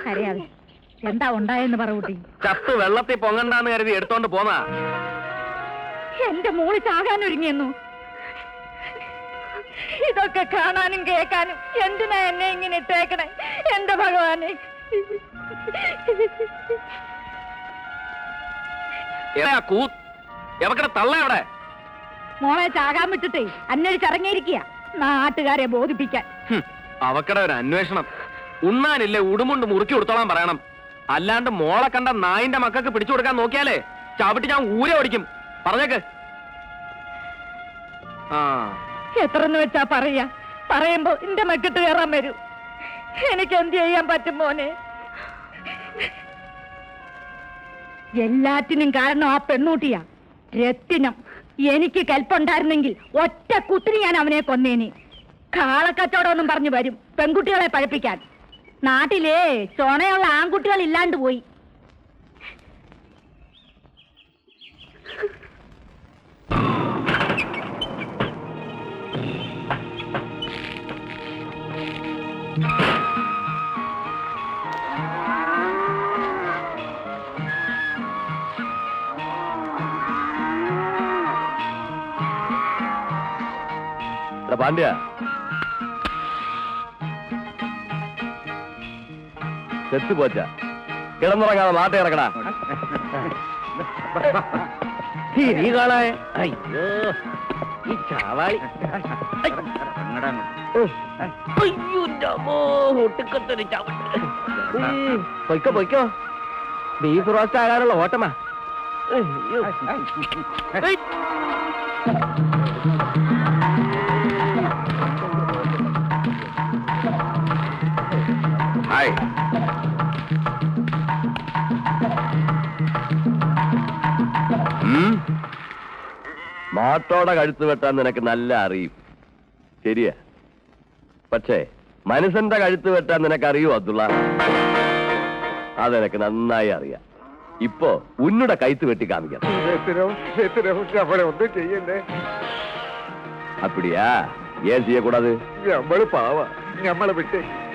കരയാതെ. എന്താ ഉണ്ടായെന്ന് പറ കുട്ടി. ചത്ത് വെള്ളത്തിൽ പൊങ്ങണ്ടാന്ന് കരുതി എടുത്തോണ്ട് പോന്നാ. എന്റെ മോള് ചാകാനൊരുങ്ങിയെന്നു. ഇതൊക്കെ കാണാനും കേൾക്കാനും എന്തിനാ എന്നെ ഇങ്ങനെ ഇട്ടേക്കണേ എന്റെ ഭഗവാനെ. തള്ള എവിടെ? മോളെ ചാകാൻ വിട്ടിട്ടേ അന്വേഷിച്ചിറങ്ങിയിരിക്കുക നാട്ടുകാരെ ബോധിപ്പിക്കാൻ. അവക്കടെ ഒരു അന്വേഷണം. ഉണ്ണാനില്ലേ ഉടുമുണ്ട് മുറുക്കി കൊടുത്തോളാൻ പറയണം. അല്ലാണ്ട് മോളെ കണ്ട നായിന്റെ മക്കൾക്ക് പിടിച്ചു കൊടുക്കാൻ നോക്കിയാലേ ചവിട്ടി ഞാൻ ഊരെ ഓടിക്കും. പറഞ്ഞേക്ക്. എത്രന്ന് വെച്ചാ പറയാ? പറയുമ്പോ എന്റെ മക്കിട്ട് കയറാൻ വരൂ. എനിക്ക് എന്ത് ചെയ്യാൻ പറ്റും മോനെ? എല്ലാറ്റിനും കാരണം ആ പെണ്ണൂട്ടിയാ, രത്തിനം. എനിക്ക് കൽപ്പുണ്ടായിരുന്നെങ്കിൽ ഒറ്റ കുട്ടിന് ഞാൻ അവനെ കൊന്നേനി. കാളക്കച്ചവടമൊന്നും പറഞ്ഞു വരും പെൺകുട്ടികളെ പഴപ്പിക്കാൻ. നാട്ടിലേ ചൊണയുള്ള ആൺകുട്ടികൾ ഇല്ലാണ്ട് പോയി. പാണ്ഡ്യ, ചെത്തു പോച്ച കിടന്നുറങ്ങാതെ മാട്ട ഇറക്കടാ. നീ കാണായ ഈ ചാവാളി പൊയ്ക്കോ പൊയ്ക്കോ. ബീഫ് റോസ്റ്റ് ആകാനുള്ള ഓട്ടമാ. മാട്ടോടെ കഴുത്ത് വെട്ടാൻ നിനക്ക് നല്ല അറിയും, ശരിയാ. പക്ഷേ മനുഷ്യന്റെ കഴുത്ത് വെട്ടാൻ നിനക്ക് അറിയൂ അബ്ദുള്ള? അതെനിക്ക് നന്നായി അറിയാം. ഇപ്പോ ഉന്നുടെ കഴുത്ത് വെട്ടി കാണിക്കാം. അപ്പടിയാ? ഏൻ ചെയ്യക്കൂടാത്?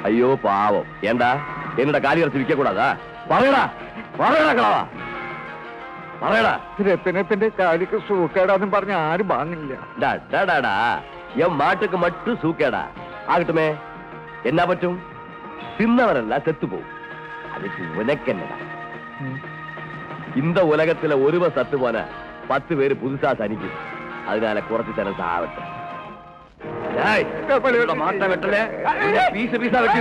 അയ്യോ പാവം. ഏണ്ടാ എന്നോட കാലി ഇറച്ച് വിൽക്കക്കൂടാതാ? പറയടാ പറയടാ കളവാ പറയടാ. രത്തിനത്തിന്റെ കാലിക്ക് സൂക്കേടാന്നും പറഞ്ഞ ആരും വാങ്ങില്ല. എൻ മാട്ടുക്ക് മറ്റു സൂക്കേടാ ആകട്ടുമേ. എന്നാ പറ്റും? തിന്നവരല്ല செத்துപോകും. അത് ഉനക്കെന്നടാ. இந்த உலகத்துல ஒருவன் சத்து போன 10 பேரு புதுசா சனிக்கும். அதனால குறைச்சு தரம் சாவட்டும். மாட்ட வெட்டல பீச பீசா வெட்டி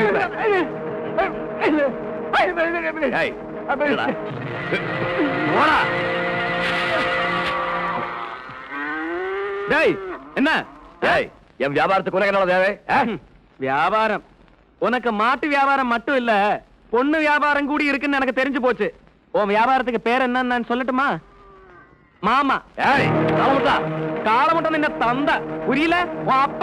என்ன என் வியாபாரத்துக்கு உனக்கு என்ன தேவை? வியாபாரம் உனக்கு மாட்டு வியாபாரம் மட்டும் இல்ல, பொண்ணு வியாபாரம் கூடி இருக்குன்னு எனக்கு தெரிஞ்சு போச்சு. உன் வியாபாரத்துக்கு பேர் என்னன்னு நான் சொல்லட்டுமா? மாமா. காலமுட்டா காலமுட்டா நின்ன தந்த புரியல? உன் அப்ப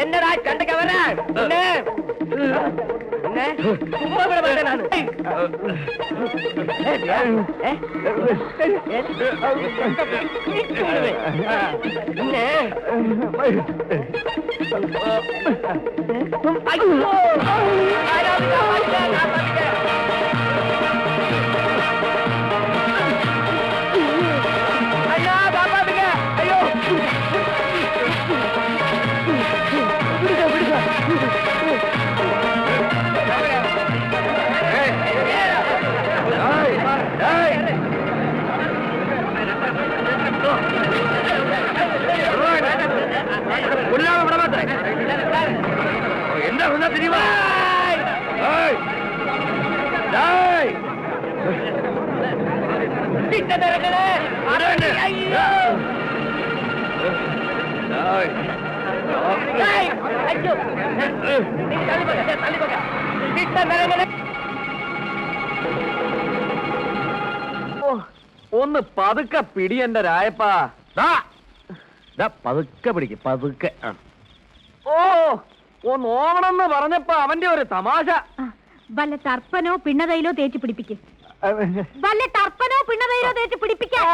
என்னடா கண்டக்க வர? என்ன தெரியுமா? ഒന്ന് പതുക്കെ പിടി എന്റെ രായപ്പാ. പതുക്കെ പിടിക്ക്, പതുക്കെ. ഓ, ഒന്ന് ഓവണമെന്ന് പറഞ്ഞപ്പോ അവന്റെ ഒരു തമാശ. വല്ല തർപ്പനോ പിണ്ണതയിലോ തേച്ച് പിടിപ്പിക്കും. വല്ല തർപ്പനോ പിണ്ണതയിലോ തേച്ച് പിടിപ്പിക്കാം.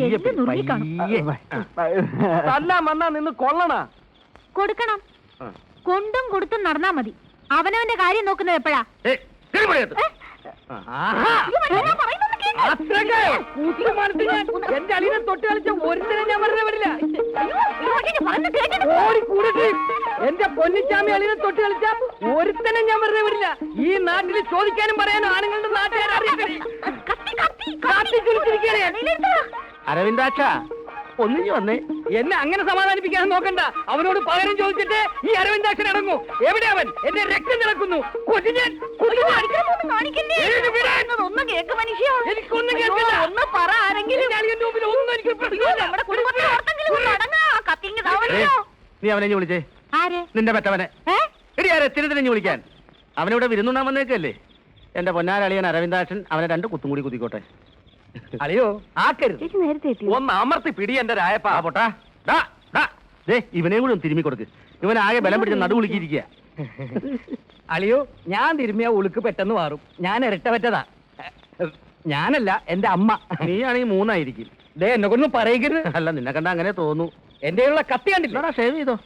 എന്ത് നുറുക്കിക്കാണും. തല്ലാൻ വന്നാ നിന്ന് കൊള്ളണ. കൊടുക്കണം. കൊണ്ടും കൊടുത്തും നടന്നാ മതി. അവനവന്റെ കാര്യം നോക്കുന്നത് എപ്പോഴാ? എന്റെ അളിയനെ തൊട്ട് കളിച്ച ഒരുത്തരം ഞാൻ വെറുതെ വിടില്ല. എന്റെ പൊന്നിച്ചാമി അളിയനെ തൊട്ട് കളിച്ച ഒരുത്തനെ ഞാൻ വെറുതെ വിടില്ല. ഈ നാട്ടിൽ ചോദിക്കാനും പറയാനും ആണുങ്ങളുടെ നാട്ടുകാരെ അറിയിക്കണേ. അരവിന്ദാക്ഷ, ഒന്നിഞ്ഞു വന്നേ. എന്നെ അങ്ങനെ സമാധാനിപ്പിക്കാൻ നോക്കണ്ട. അവനോട് പകരം ചോദിച്ചിട്ട് ഈ അരവിന്ദാക്ഷൻ ഇറങ്ങൂ. എവിടെ അവൻ? എന്റെ രക്തം തിളക്കുന്നു. എനിക്കൊന്നും കേൾക്കില്ല. ഒന്ന് പറ ആരെങ്കിലും. നീ അവനെ വിളിച്ചേ. നിന്റെ പറ്റവനെ തിരിഞ്ഞു വിളിക്കാൻ. അവനിവിടെ വിരുന്നുണ്ണാൻ വന്നേക്കല്ലേ. എന്റെ പൊന്നാരളിയൻ അരവിന്ദാക്ഷൻ അവനെ 2 കുത്തും കൂടി കുത്തിക്കോട്ടെ. അളിയോ ആക്കരുത്. ഒന്ന് അമർത്തി പിടി എന്റെ രായപ്പാ. പൊട്ടാ, ഇവനെയും കൂടി ഒന്ന് തിരുമ്മി കൊടുക്ക്. ഇവനാകെ ബലം പിടിച്ച് നടു വിളിക്കിരിക്കുക. അളിയോ, ഞാൻ തിരുമ്മിയ ഉളുക്ക് പെട്ടെന്ന് മാറും. ഞാൻ ഇരട്ട പറ്റതാ. ഞാനല്ല, എന്റെ അമ്മ. നീയാണെങ്കിൽ 3 ആയിരിക്കും. എന്നെ കൊണ്ടൊന്നും പറയരുത്. അല്ല, നിന്നെ കണ്ട അങ്ങനെ തോന്നു. എന്റെ കത്തി കണ്ടില്ല. ഷേവ് ചെയ്തോ.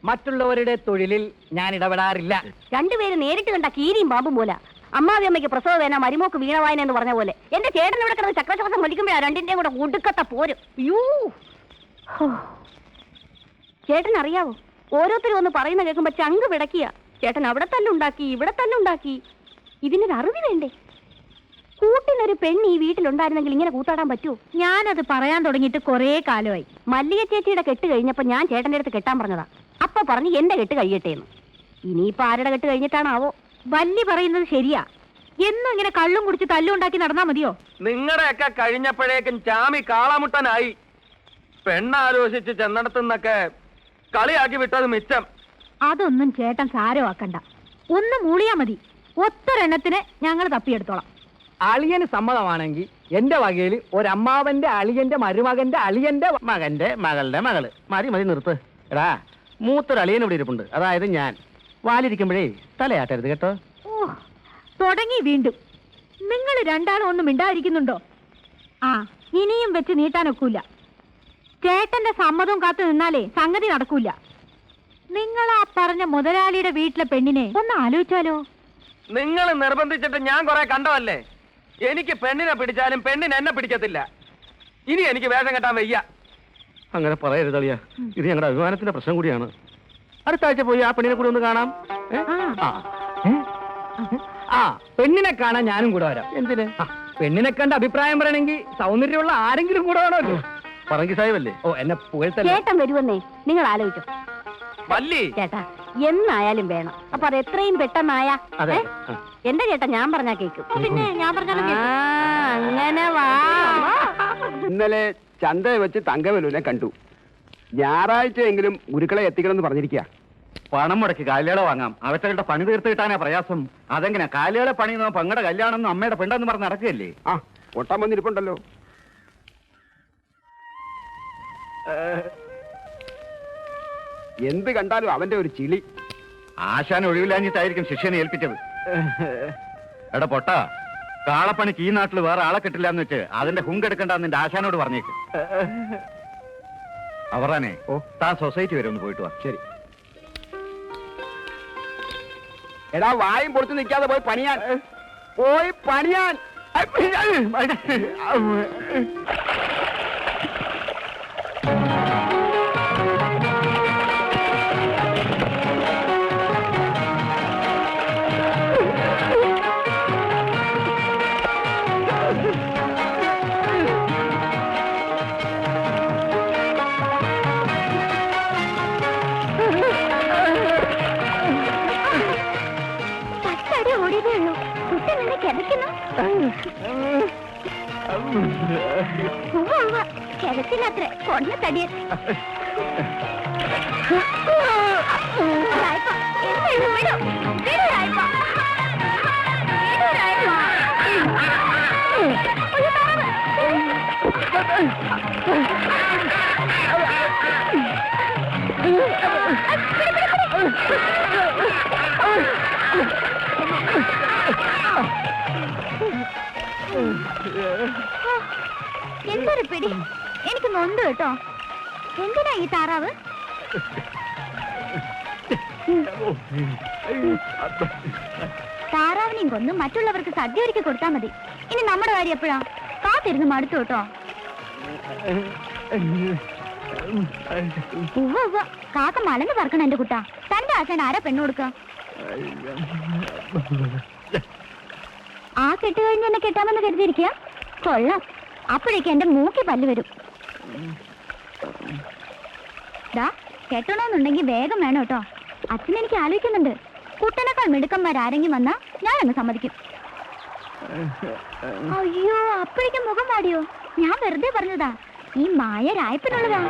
മറ്റുള്ളവരുടെ തൊഴിലിൽ ഞാൻ ഇടപെടാറില്ല. രണ്ടുപേരും നേരിട്ട് കണ്ട കീരിയും പാമ്പും പോലെ. അമ്മാവിയമ്മയ്ക്ക് പ്രസവ വേന, മരുമോക്ക് വീണവായന എന്ന് പറഞ്ഞ പോലെ എന്റെ ചേട്ടൻ ഇവിടെ കിടന്ന് ചക്രശ്വാസം വലിക്കുമ്പോഴാണ് രണ്ടിന്റെയും കൂടെ ഒടുക്കത്തെ പോരും. ചേട്ടൻ അറിയാവോ, ഓരോരുത്തരും ഒന്ന് പറയുന്ന കേൾക്കുമ്പോ ചങ്ക് പിടക്കിയ. ചേട്ടൻ അവിടെ തന്നെ ഉണ്ടാക്കി, ഇവിടെ തന്നെ ഉണ്ടാക്കി. ഇതിനൊരു അറിവ് വേണ്ടേ? കൂട്ടിനൊരു പെണ്ണ് ഈ വീട്ടിലുണ്ടായിരുന്നെങ്കിൽ ഇങ്ങനെ കൂത്താടാൻ പറ്റുമോ? ഞാനത് പറയാൻ തുടങ്ങിയിട്ട് കൊറേ കാലമായി. മല്ലിക ചേച്ചിയുടെ കെട്ട് കഴിഞ്ഞപ്പോ ഞാൻ ചേട്ടന്റെ അടുത്ത് കെട്ടാൻ പറഞ്ഞതാ. അപ്പൊ പറഞ്ഞു എന്റെ കെട്ട് കഴിയട്ടെ എന്ന്. ഇനിയിപ്പോ ആരുടെ കെട്ട് കഴിഞ്ഞിട്ടാണാവോ? വല്ലി പറയുന്നത് ശരിയാ. എന്നും ഇങ്ങനെ കള്ളും കുടിച്ച് തല്ലുണ്ടാക്കി നടന്നാ മതിയോ? നിങ്ങളുടെയൊക്കെ കഴിഞ്ഞപ്പോഴേക്കും ചാമി കാളാമുട്ടനായി. പെണ്ണാലോചിച്ച് ചെന്നിടത്തുനിന്നൊക്കെ കളിയാക്കി വിട്ടത് മിച്ചം. അതൊന്നും ചേട്ടൻ സാരമാക്കണ്ട. ഒന്ന് മൂളിയാ മതി. ഒത്തൊരെണ്ണത്തിന് ഞങ്ങൾ തപ്പിയെടുത്തോളാം. അളിയന് സമ്മതമാണെങ്കിൽ എന്റെ വകയിൽ ഒരമ്മാവന്റെ അളിയന്റെ മരുമകന്റെ അളിയന്റെ മകന്റെ മകളുടെ മകള്. മതി മതി നിർത്ത്. എടാ, മൂത്തൊരളിയൻ ഇവിടെ ഇരിപ്പുണ്ട്. അതായത് ഞാൻ. വാലിരിക്കുമ്പോഴേ തലയാട്ടരുത് കേട്ടോ. ഓ, തുടങ്ങി വീണ്ടും. നിങ്ങൾ രണ്ടാളും ഒന്നും മിണ്ടാതിരിക്കുന്നുണ്ടോ? ആ, ഇനിയും വെച്ച് നീട്ടാനൊക്കൂല. ചേട്ടന്റെ സമ്മതവും കാത്തു നിന്നാലേ സംഗതി നടക്കൂല. നിങ്ങൾ ആ പറഞ്ഞ മുതലാളിയുടെ വീട്ടിലെ പെണ്ണിനെ ഒന്ന് ആലോചിച്ചാലോ? നിങ്ങൾ നിർബന്ധിച്ചിട്ട് ഞാൻ കുറെ കണ്ടതല്ലേ. എനിക്ക് പെണ്ണിനെ പിടിച്ചാലും പെണ്ണിന് എന്നെ പിടിക്കത്തില്ല. ഇനി എനിക്ക് വേഷം കെട്ടാൻ വയ്യ. അങ്ങനെ പറയരുതളിയ. ഇത് ഞങ്ങളുടെ അഭിമാനത്തിന്റെ പ്രശ്നം കൂടിയാണ്. അടുത്ത ആഴ്ച പോയി ആ പെണ്ണിനെ കൂടി ഒന്ന് കാണാം. ആ പെണ്ണിനെ കാണാൻ ഞാനും കൂടെ വരാം. എന്തിന്? പെണ്ണിനെ കണ്ട അഭിപ്രായം പറയണമെങ്കിൽ സൗന്ദര്യമുള്ള ആരെങ്കിലും കൂടെ വേണമല്ലോ. പറങ്കി സാഹിബല്ലേ? ഓ, എന്നെ പുകഴ്ത്തല്ലേ. ചേട്ടൻ വരുമെന്നേ നിങ്ങൾ ആലോചിച്ചോ. മല്ലി ചേട്ടാ, എന്നായാലും വേണം. അപ്പൊ അത് എത്രയും പെട്ടെന്നായ എന്റെ ചേട്ടാ ഞാൻ പറഞ്ഞാ കേക്കും. പിന്നെ ഞാൻ പറഞ്ഞാലും അങ്ങനെ വാ. ഇന്നലെ ചന്തയെ വെച്ച് തങ്കവലുവിനെ കണ്ടു. ഞായറാഴ്ചയെങ്കിലും ഗുരുക്കളെ എത്തിക്കണമെന്ന് പറഞ്ഞിരിക്കുക. പണം മുടക്കി കാലികളെ വാങ്ങാം. അവറ്റകളുടെ പണി തീർത്ത് കിട്ടാനാ പ്രയാസം. അതെങ്ങനെ? കാലികളെ പണി പെങ്ങളുടെ കല്യാണം അമ്മയുടെ പെണ്ടെന്ന് പറഞ്ഞ് നടക്കുകയല്ലേ? ആ, ഒട്ടാൻ വന്നിരിപ്പുണ്ടല്ലോ. എന്ത് കണ്ടാലും അവന്റെ ഒരു ചിളി. ആശാൻ ഒഴിവില്ലാഞ്ഞിട്ടായിരിക്കും ശിഷ്യനെ ഏൽപ്പിച്ചത്. എടാ പൊട്ട, കാളപ്പണിക്ക് ഈ നാട്ടിൽ വേറെ ആളെ കിട്ടില്ല എന്ന് വെച്ച് അതിന്റെ ഹുങ്കെടുക്കണ്ടെന്ന് നിന്റെ ആശാനോട് പറഞ്ഞേക്ക്. അവറാനെ, താൻ സൊസൈറ്റി വരെ ഒന്ന് പോയിട്ട് വാ. ശരി. എടാ, വായും പൊളിച്ചു നിൽക്കാതെ പോയി പണിയാൻ. പോയി പണിയാൻ. കിടക്കില്ലത്ര കൊണ്ട തടിയൻ. എന്തൊരു പിടി, എനിക്ക് നൊന്ത് കേട്ടോ. എന്തിനാ ഈ താറാവ്? താറാവിനെയും കൊന്ന് മറ്റുള്ളവർക്ക് സദ്യ ഒരുക്കി കൊടുത്താൽ മതി. ഇനി നമ്മുടെ കാര്യം എപ്പോഴാ? കാത്തിരുന്ന് മടുത്തു കേട്ടോ. കാക്ക മലന്ന് പറക്കണം എന്റെ കുട്ടാ. തന്റെ ആശാൻ ആരാ പെണ്ണു കൊടുക്ക? ആ കെട്ട് കഴിഞ്ഞ് എന്നെ കെട്ടാമെന്ന് കരുതിയിരിക്കുക. കൊള്ളാം. അപ്പോഴേക്ക് എന്റെ മൂക്കി പല്ല് വരും. കെട്ടണമെന്നുണ്ടെങ്കിൽ വേഗം വേണം കേട്ടോ. അച്ഛൻ എനിക്ക് ആലോചിക്കുന്നുണ്ട്. കുട്ടനേക്കാൾ മിടുക്കന്മാരാരെങ്കിലും വന്നാ ഞാനൊന്ന് സമ്മതിക്കും. അയ്യോ, അപ്പോഴേക്കും മുഖം വാടിയോ? ഞാൻ വെറുതെ പറഞ്ഞതാ. ഈ മായ രായപ്പിനുള്ളതാ.